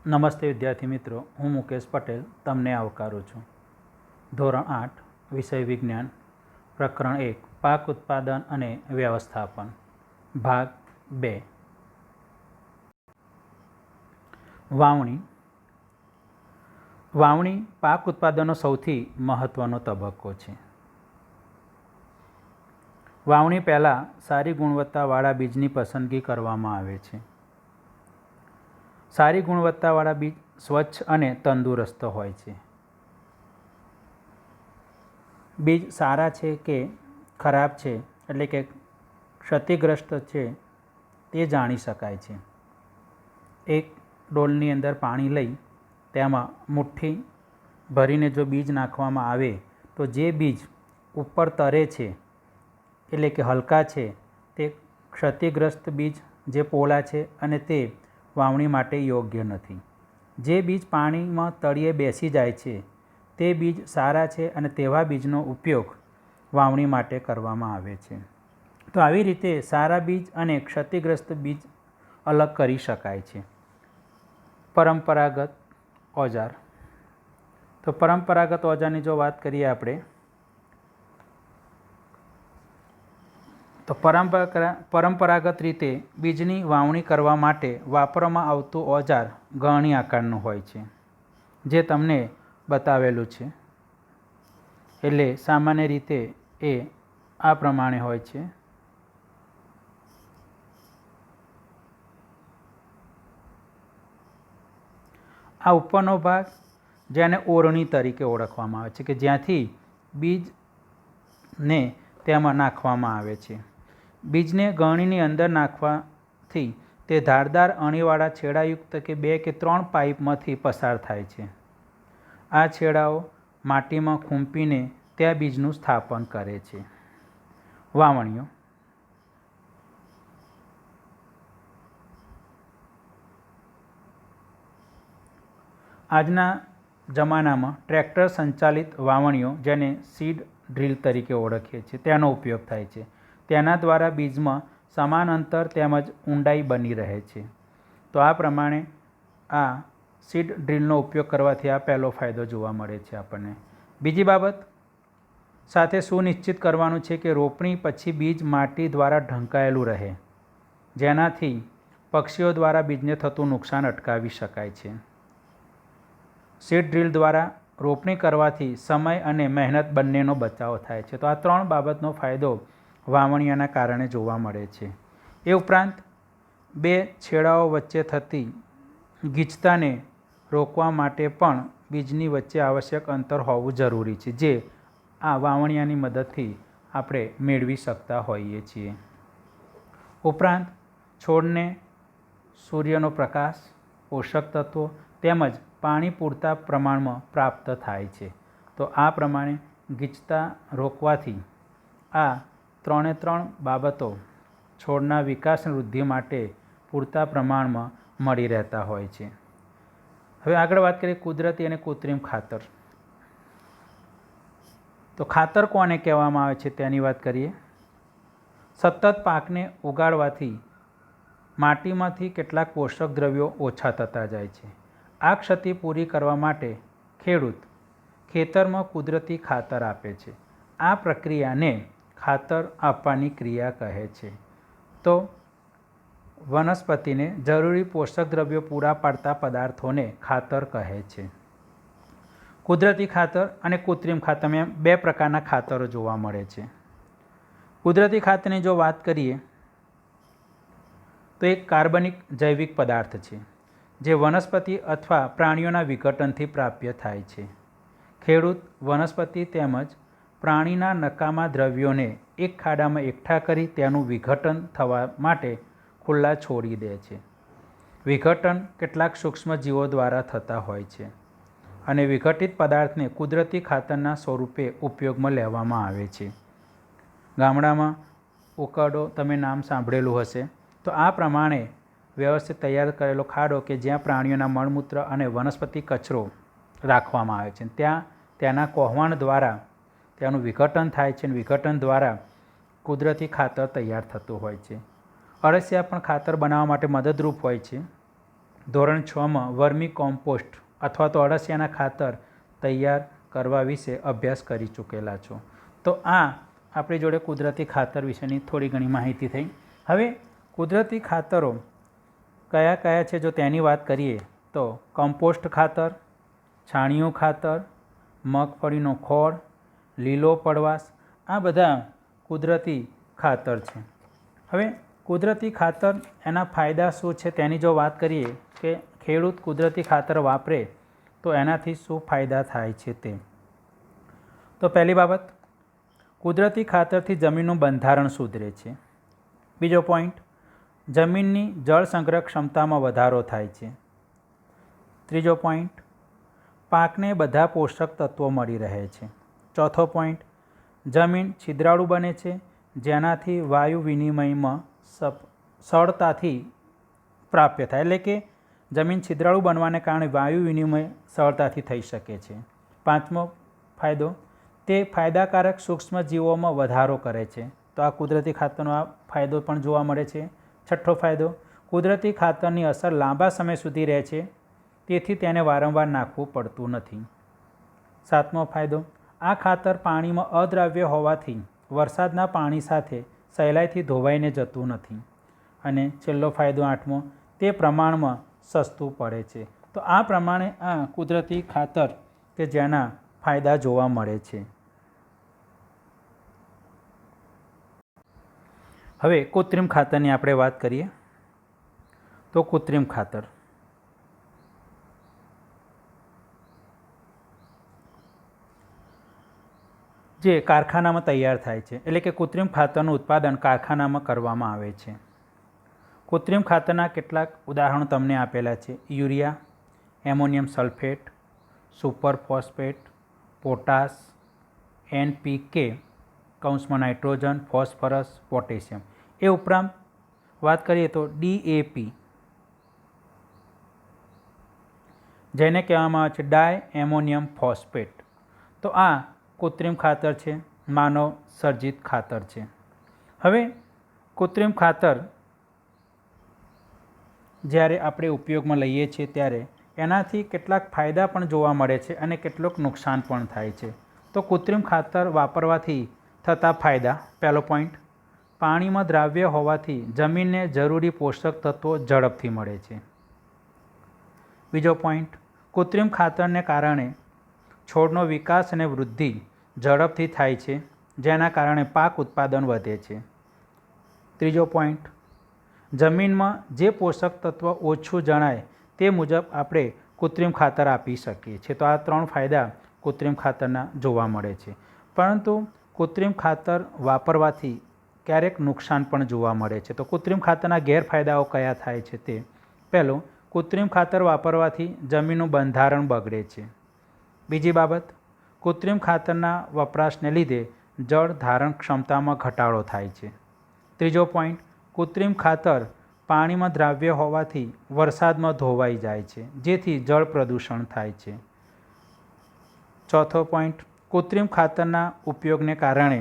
નમસ્તે વિદ્યાર્થી મિત્રો, હું મુકેશ પટેલ તમને આવકારું છું. ધોરણ 8 વિષય વિજ્ઞાન, પ્રકરણ 1 પાક ઉત્પાદન અને વ્યવસ્થાપન, ભાગ 2. વાવણી. વાવણી પાક ઉત્પાદનનો સૌથી મહત્વનો તબક્કો છે. વાવણી પહેલાં સારી ગુણવત્તાવાળા બીજની પસંદગી કરવામાં આવે છે. સારી ગુણવત્તાવાળા બીજ સ્વચ્છ અને તંદુરસ્ત હોય છે. બીજ સારા છે કે ખરાબ છે, એટલે કે ક્ષતિગ્રસ્ત છે, તે જાણી શકાય છે. એક ડોલની અંદર પાણી લઈ તેમાં મુઠ્ઠી ભરીને જો બીજ નાખવામાં આવે તો જે બીજ ઉપર તરે છે, એટલે કે હલકા છે, તે ક્ષતિગ્રસ્ત બીજ જે પોલા છે અને તે વાવણી માટે યોગ્ય નથી. જે બીજ પાણીમાં તળિયે બેસી જાય છે તે બીજ સારા છે અને તેવા બીજનો ઉપયોગ વાવણી માટે કરવામાં આવે છે. તો આવી રીતે સારા બીજ અને ક્ષતિગ્રસ્ત બીજ અલગ કરી શકાય છે. પરંપરાગત ઓજાર. તો પરંપરાગત ઓજારની જો વાત કરીએ આપણે, તો પરંપરાગત રીતે બીજની વાવણી કરવા માટે વાપરવામાં આવતું ઓજાર ગળણી આકારનું હોય છે, જે તમને બતાવેલું છે. એટલે સામાન્ય રીતે એ આ પ્રમાણે હોય છે. આ ઉપરનો ભાગ જેને ઓરણી તરીકે ઓળખવામાં આવે છે, કે જ્યાંથી બીજને તેમાં નાખવામાં આવે છે. બીજને ગળણીની અંદર નાખવાથી તે ધારદાર અણીવાળા છેડાયુક્ત કે 2 કે 3 પાઇપમાંથી પસાર થાય છે. આ છેડાઓ માટીમાં ખૂંપીને ત્યાં બીજનું સ્થાપન કરે છે. વાવણીઓ. આજના જમાનામાં ટ્રેક્ટર સંચાલિત વાવણીઓ, જેને સીડ ડ્રીલ તરીકે ઓળખીએ છીએ, તેનો ઉપયોગ થાય છે. તેના દ્વારા બીજમાં સમાન અંતર તેમજ ઊંડાઈ બની રહે છે. તો આ પ્રમાણે આ સીડ ડ્રીલનો ઉપયોગ કરવાથી આ પહેલો ફાયદો જોવા મળે છે આપણને. બીજી બાબત સાથે સુનિશ્ચિત કરવાનું છે કે રોપણી પછી બીજ માટી દ્વારા ઢંકાયેલું રહે, જેનાથી પક્ષીઓ દ્વારા બીજને થતું નુકસાન અટકાવી શકાય છે. સીડ ડ્રીલ દ્વારા રોપણી કરવાથી સમય અને મહેનત બંનેનો બચાવ થાય છે. તો આ 3 બાબતનો ફાયદો વાવણીયાના કારણે જોવા મળે છે. એ ઉપરાંત 2 છેડાઓ વચ્ચે થતી ગીચતાને રોકવા માટે પણ બીજની વચ્ચે આવશ્યક અંતર હોવું જરૂરી છે, જે આ વાવણીયાની મદદથી આપણે મેળવી શકતા હોઈએ છીએ. ઉપરાંત છોડને સૂર્યનો પ્રકાશ, પોષક તત્વો તેમજ પાણી પૂરતા પ્રમાણમાં પ્રાપ્ત થાય છે. તો આ પ્રમાણે ગીચતા રોકવાથી આ 3 બાબતો છોડના વિકાસ અને વૃદ્ધિ માટે પૂરતા પ્રમાણમાં મળી રહેતા હોય છે. હવે આગળ વાત કરીએ કુદરતી અને કૃત્રિમ ખાતર. તો ખાતર કોને કહેવામાં આવે છે તેની વાત કરીએ. સતત પાકને ઉગાડવાથી માટીમાંથી કેટલાક પોષક દ્રવ્યો ઓછા થતા જાય છે. આ ક્ષતિ પૂરી કરવા માટે ખેડૂત ખેતરમાં કુદરતી ખાતર આપે છે. આ પ્રક્રિયાને ખાતર આપવાની ક્રિયા કહે છે. તો વનસ્પતિને જરૂરી પોષક દ્રવ્યો પૂરા પાડતા પદાર્થોને ખાતર કહે છે. કુદરતી ખાતર અને કૃત્રિમ ખાતર, એમ 2 પ્રકારના ખાતરો જોવા મળે છે. કુદરતી ખાતરની જો વાત કરીએ તો એક કાર્બનિક જૈવિક પદાર્થ છે, જે વનસ્પતિ અથવા પ્રાણીઓના વિઘટનથી પ્રાપ્ય થાય છે. ખેડૂત વનસ્પતિ તેમજ પ્રાણીના નકામા દ્રવ્યોને એક ખાડામાં એકઠા કરી તેનું વિઘટન થવા માટે ખુલ્લા છોડી દે છે. વિઘટન કેટલાક સૂક્ષ્મ જીવો દ્વારા થતા હોય છે અને વિઘટિત પદાર્થને કુદરતી ખાતરના સ્વરૂપે ઉપયોગમાં લેવામાં આવે છે. ગામડામાં ઉકરડો તમે નામ સાંભળેલું હશે. તો આ પ્રમાણે વ્યવસ્થિત તૈયાર કરેલો ખાડો કે જ્યાં પ્રાણીઓના મળમૂત્ર અને વનસ્પતિ કચરો રાખવામાં આવે છે, ત્યાં તેના કોહવાણ દ્વારા તેનું વિઘટન થાય છે અને વિઘટન દ્વારા કુદરતી ખાતર તૈયાર થતું હોય છે. અળસિયા પણ ખાતર બનાવવા માટે મદદરૂપ હોય છે. ધોરણ 6માં વર્મી કોમ્પોસ્ટ અથવા તો અળસિયાના ખાતર તૈયાર કરવા વિશે અભ્યાસ કરી ચૂકેલા છો. તો આ આપણી જોડે કુદરતી ખાતર વિશેની થોડી ઘણી માહિતી થઈ. હવે કુદરતી ખાતરો કયા કયા છે જો તેની વાત કરીએ તો કમ્પોસ્ટ ખાતર, છાણિયું ખાતર, મગફળીનો ખોળ, લીલો પડવાશ, આ બધા કુદરતી ખાતર છે. હવે કુદરતી ખાતર એના ફાયદા શું છે તેની જો વાત કરીએ કે ખેડૂત કુદરતી ખાતર વાપરે તો એનાથી શું ફાયદા થાય છે તે. તો પહેલી બાબત, કુદરતી ખાતરથી જમીનનું બંધારણ સુધરે છે. બીજો પોઈન્ટ, જમીનની જળ સંગ્રહ ક્ષમતામાં વધારો થાય છે. ત્રીજો પોઈન્ટ, પાકને બધા પોષક તત્વો મળી રહે છે. ચોથો પોઈન્ટ, જમીન છિદ્રાળુ બને છે જેનાથી વાયુ વિનિમયમાં સરળતાથી પ્રાપ્ય થાય, એટલે કે જમીન છિદ્રાળુ બનવાને કારણે વાયુ વિનિમય સરળતાથી થઈ શકે છે. પાંચમો ફાયદો, તે ફાયદાકારક સૂક્ષ્મજીવોમાં વધારો કરે છે. તો આ કુદરતી ખાતરનો આ ફાયદો પણ જોવા મળે છે. છઠ્ઠો ફાયદો, કુદરતી ખાતરની અસર લાંબા સમય સુધી રહે છે તેથી તેને વારંવાર નાખવું પડતું નથી. સાતમો ફાયદો, આ ખાતર પાણીમાં અદ્રાવ્ય હોવાથી વરસાદના પાણી સાથે સહેલાઈથી ધોવાઈને જતું નથી. અને છેલ્લો ફાયદો આઠમો, તે પ્રમાણમાં સસ્તું પડે છે. તો આ પ્રમાણે આ કુદરતી ખાતર કે જેના ફાયદા જોવા મળે છે. હવે કૃત્રિમ ખાતરની આપણે વાત કરીએ તો કૃત્રિમ ખાતર જે કારખાનામાં તૈયાર થાય છે, એટલે કે કૃત્રિમ ખાતરનું ઉત્પાદન કારખાનામાં કરવામાં આવે છે. કૃત્રિમ ખાતરના કેટલાક ઉદાહરણો તમને આપેલા છે: urea, ammonium sulphate, super phosphate, potash, NPK કૌંસમાં નાઇટ્રોજન, ફોસ્ફરસ, પોટેશિયમ. એ ઉપરાંત વાત કરીએ તો DAP જેને કહેવામાં આવે છે ડાય એમોનિયમ ફોસ્ફેટ. તો આ કૃત્રિમ ખાતર છે, માનવ સર્જિત ખાતર છે. હવે કૃત્રિમ ખાતર જ્યારે આપણે ઉપયોગમાં લઈએ છીએ ત્યારે એનાથી કેટલાક ફાયદા પણ જોવા મળે છે અને કેટલુંક નુકસાન પણ થાય છે. તો કૃત્રિમ ખાતર વાપરવાથી થતા ફાયદા, પહેલો પોઈન્ટ, પાણીમાં દ્રાવ્ય હોવાથી જમીનને જરૂરી પોષક તત્વો ઝડપથી મળે છે. બીજો પોઈન્ટ, કૃત્રિમ ખાતરને કારણે છોડનો વિકાસ અને વૃદ્ધિ ઝડપથી થાય છે જેના કારણે પાક ઉત્પાદન વધે છે. ત્રીજો પોઈન્ટ, જમીનમાં જે પોષક તત્વ ઓછું જણાય તે મુજબ આપણે કૃત્રિમ ખાતર આપી શકીએ છીએ. તો આ ત્રણ ફાયદા કૃત્રિમ ખાતરના જોવા મળે છે. પરંતુ કૃત્રિમ ખાતર વાપરવાથી ક્યારેક નુકસાન પણ જોવા મળે છે. તો કૃત્રિમ ખાતરના ગેરફાયદાઓ કયા થાય છે તે: પહેલું, કૃત્રિમ ખાતર વાપરવાથી જમીનનું બંધારણ બગડે છે. બીજી બાબત, કૃત્રિમ ખાતરના વપરાશને લીધે જળ ધારણ ક્ષમતામાં ઘટાડો થાય છે. ત્રીજો પોઈન્ટ, કૃત્રિમ ખાતર પાણીમાં દ્રાવ્ય હોવાથી વરસાદમાં ધોવાઈ જાય છે જેથી જળ પ્રદૂષણ થાય છે. ચોથો પોઈન્ટ, કૃત્રિમ ખાતરના ઉપયોગને કારણે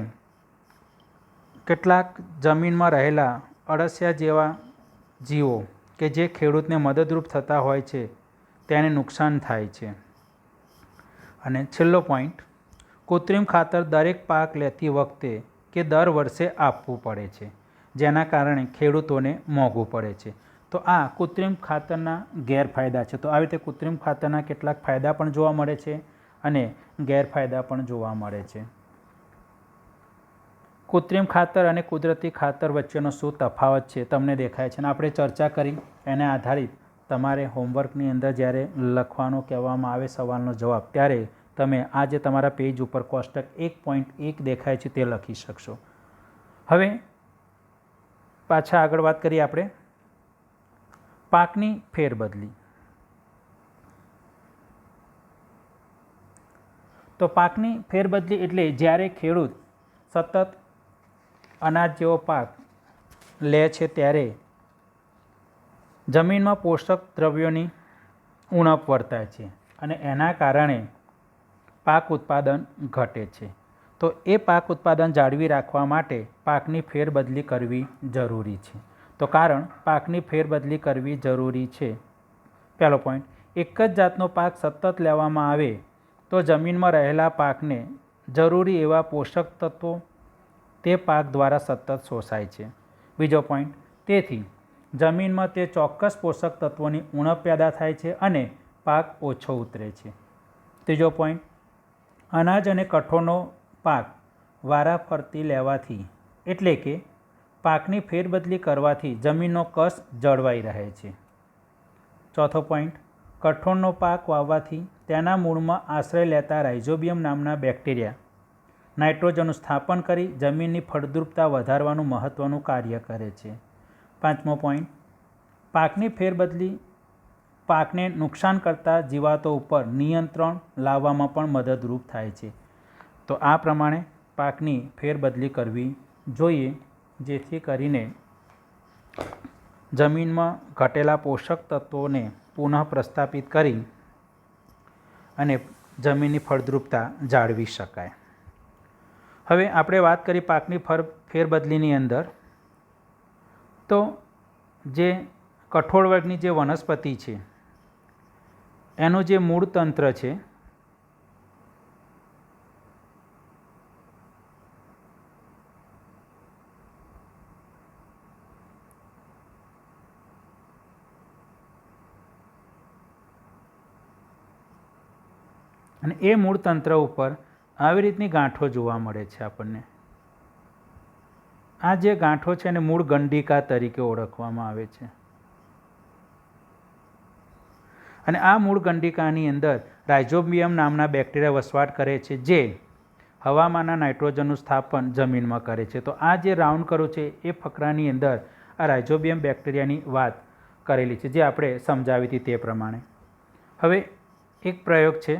કેટલાક જમીનમાં રહેલા અળસિયા જેવા જીવો કે જે ખેડૂતને મદદરૂપ થતા હોય છે તેને નુકસાન થાય છે. અને છેલ્લો પોઈન્ટ, કૃત્રિમ ખાતર દરેક પાક લેતી વખતે કે દર વર્ષે આપવું પડે છે જેના કારણે ખેડૂતોને મોંઘું પડે છે. તો આ કૃત્રિમ ખાતરના ગેરફાયદા છે. તો આવી રીતે કૃત્રિમ ખાતરના કેટલાક ફાયદા પણ જોવા મળે છે અને ગેરફાયદા પણ જોવા મળે છે. કૃત્રિમ ખાતર અને કુદરતી ખાતર વચ્ચેનો શું તફાવત છે તમને દેખાય છે, અને આપણે ચર્ચા કરી એને આધારિત તમારે હોમવર્કની અંદર જ્યારે લખવાનો કહેવામાં આવે સવાલનો જવાબ ત્યારે તમે આ જે તમારા પેજ ઉપર કોષ્ટક 1.1 દેખાય છે તે લખી શકશો. હવે પાછા આગળ વાત કરીએ આપણે પાકની ફેરબદલી. તો પાકની ફેરબદલી એટલે જ્યારે ખેડૂત સતત અનાજ જેવો પાક લે છે ત્યારે જમીનમાં પોષક દ્રવ્યોની ઉણપ વર્તાય છે અને એના કારણે પાક ઉત્પાદન ઘટે છે. તો એ પાક ઉત્પાદન જાળવી રાખવા માટે પાકની ફેરબદલી કરવી જરૂરી છે. તો કારણ પાકની ફેરબદલી કરવી જરૂરી છે પહેલો પોઈન્ટ, એક જ જાતનો પાક સતત લેવામાં આવે તો જમીનમાં રહેલા પાકને જરૂરી એવા પોષક તત્વો તે પાક દ્વારા સતત શોષાય છે. બીજો પોઈન્ટ, તેથી જમીનમાં તે ચોક્કસ પોષક તત્વોની ઉણપ પેદા થાય છે અને પાક ઓછો ઉતરે છે. ત્રીજો પોઈન્ટ, અનાજ અને કઠોળનો પાક વારાફરતી લેવાથી એટલે કે પાકની ફેરબદલી કરવાથી જમીનનો કસ જળવાઈ રહે છે. ચોથો પોઈન્ટ, કઠોળનો પાક વાવવાથી તેના મૂળમાં આશ્રય લેતા રાઇઝોબિયમ નામના બેક્ટેરિયા નાઇટ્રોજનનું સ્થાપન કરી જમીનની ફળદ્રુપતા વધારવાનું મહત્ત્વનું કાર્ય કરે છે. પાંચમો પોઈન્ટ, પાકની ફેરબદલી પાકને નુકસાન કરતા જીવાતો ઉપર નિયંત્રણ લાવવામાં પણ મદદરૂપ થાય છે. તો આ પ્રમાણે પાકની ફેરબદલી કરવી જોઈએ, જેથી કરીને જમીનમાં ઘટેલા પોષક તત્વોને પુનઃ પ્રસ્થાપિત કરી અને જમીનની ફળદ્રુપતા જાળવી શકાય. હવે આપણે વાત કરી પાકની ફેરબદલીની અંદર, તો જે કઠોળ વર્ગની જે વનસ્પતિ છે એનું જે મૂળ તંત્ર છે અને એ મૂળ તંત્ર ઉપર આવી રીતની ગાંઠો જોવા મળે છે આપણને. આ જે ગાંઠો છે એને મૂળ ગંડિકા તરીકે ઓળખવામાં આવે છે. અને આ મૂળ ગંડિકાની અંદર રાઇઝોબિયમ નામના બેક્ટેરિયા વસવાટ કરે છે, જે હવામાંના નાઇટ્રોજનનું સ્થાપન જમીનમાં કરે છે. તો આ જે રાઉન્ડ કરું છે એ ફકરાની અંદર આ રાઇઝોબિયમ બેક્ટેરિયાની વાત કરેલી છે, જે આપણે સમજાવી હતી તે પ્રમાણે. હવે એક પ્રયોગ છે,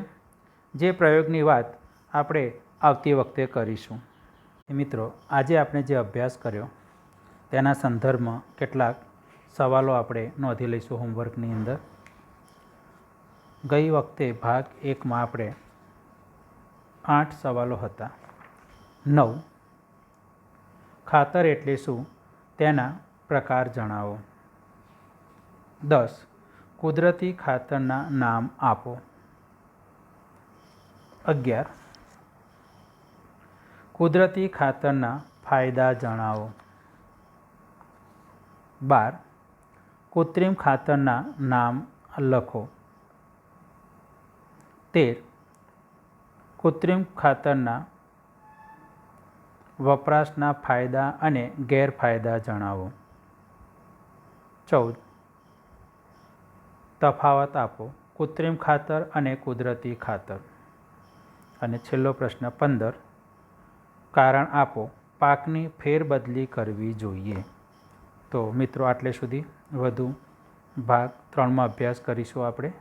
જે પ્રયોગની વાત આપણે આવતી વખતે કરીશું. મિત્રો, આજે આપણે જે અભ્યાસ કર્યો તેના સંદર્ભમાં કેટલાક સવાલો આપણે નોંધી લઈશું હોમવર્કની અંદર. ગઈ વખતે ભાગ 1માં આપણે 8 સવાલો હતા. 9, ખાતર એટલે શું, તેના પ્રકાર જણાવો. 10, કુદરતી ખાતરના નામ આપો. 11, કુદરતી ખાતરના ફાયદા જણાવો. 12, કૃત્રિમ ખાતરના નામ લખો. 13, કૃત્રિમ ખાતરના વપરાશના ફાયદા અને ગેરફાયદા જણાવો. 14, તફાવત આપો, કૃત્રિમ ખાતર અને કુદરતી ખાતર. અને છેલ્લો પ્રશ્ન 15, કારણ આપો, પાકની ફેરબદલી કરવી જોઈએ. તો મિત્રો, આટલે સુધી વધુ ભાગ 3માં અભ્યાસ કરીશું આપણે.